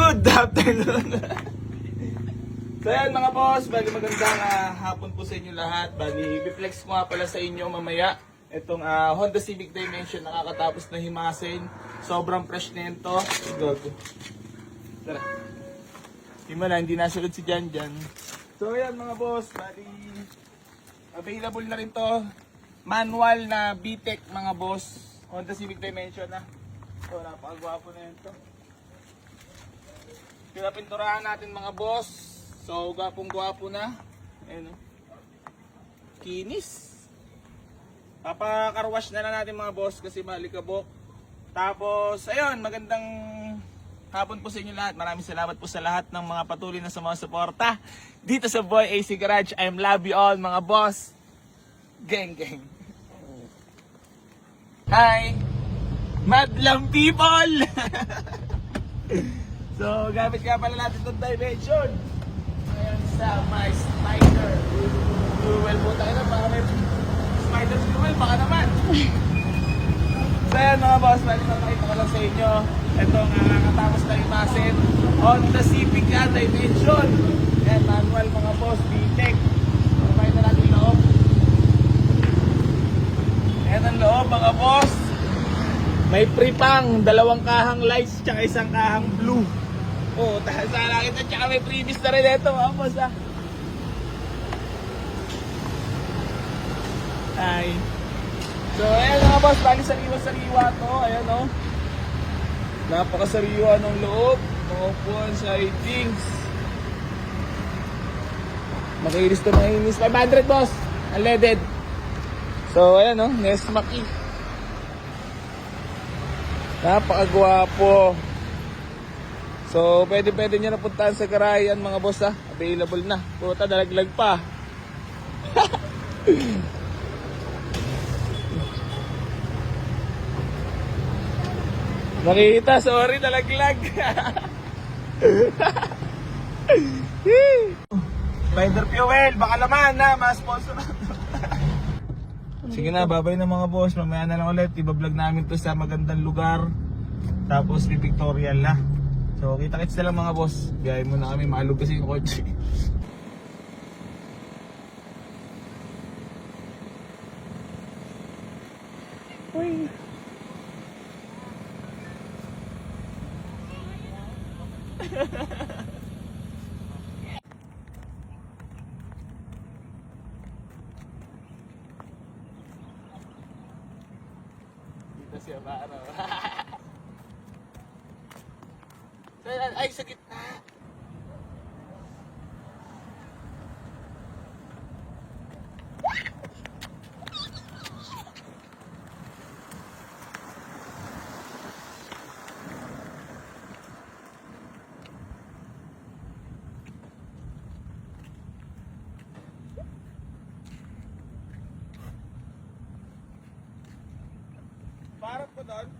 Good afternoon! So yan mga boss, bali magandang hapon po sa inyo lahat. Bali, i-flex ko nga pala sa inyo mamaya itong Honda Civic Dimension nakakatapos na himasin. Sobrang fresh na ito. Go. Tara. Himala, hindi nasunod si Jan Jan. So yan mga boss, bali available na rin to. Manual na VTEC mga boss. Honda Civic Dimension na. So napakagwapo na yun to. Pinapinturahan natin mga boss. So, gwapong-gwapo na. Ayan o. Kinis. Papakarwash na lang natin mga boss kasi malikabok. Tapos, ayun, magandang hapon po sa inyo lahat. Maraming salamat po sa lahat ng mga patuloy na sa mga suporta. Dito sa Boy AC Garage, I'm love you all mga boss. Gang, gang. Hi! Madlang people! So, gamit nga pala natin itong dimension. Ayan sa my spider. Fuel po tayo na para may spider fuel, baka naman. So ayan mga boss, bali papakita ko lang sa inyo. Itong katapos na imasin on the Civic Dimension. Ayan, manual mga boss, VTEC. Papakita natin yung loob. Ayan ang loob mga boss. May pre-pang, 2 kahang lights, tsaka 1 kahang blue. Oh, sa langit at saka may previous na rin ito mga boss Ay. So ayan mga boss, bali sariwa-sariwa to. Ayan o. Napakasariwa ng loob. Mga upuan, sidings. Makinis to, makinis. 500 boss, unleaded. So ayan o, Nesmaki. Napakagwapo. So, pwede nyo napuntahan sa garayan mga boss available na. Puta, dalaglag pa. Nakita, sorry, dalaglag. Spider fuel, baka naman na, mas sponsor. Sige na, babay na mga boss. Mamaya na lang ulit, ibablog namin to sa magandang lugar. Tapos, pipictorial na. So, kita-kits na lang mga boss. Biyahe muna kami, maalog kasi yung kotse. Uy. Dito siya ba ano? Ay, sa gitna. Parang ko doon.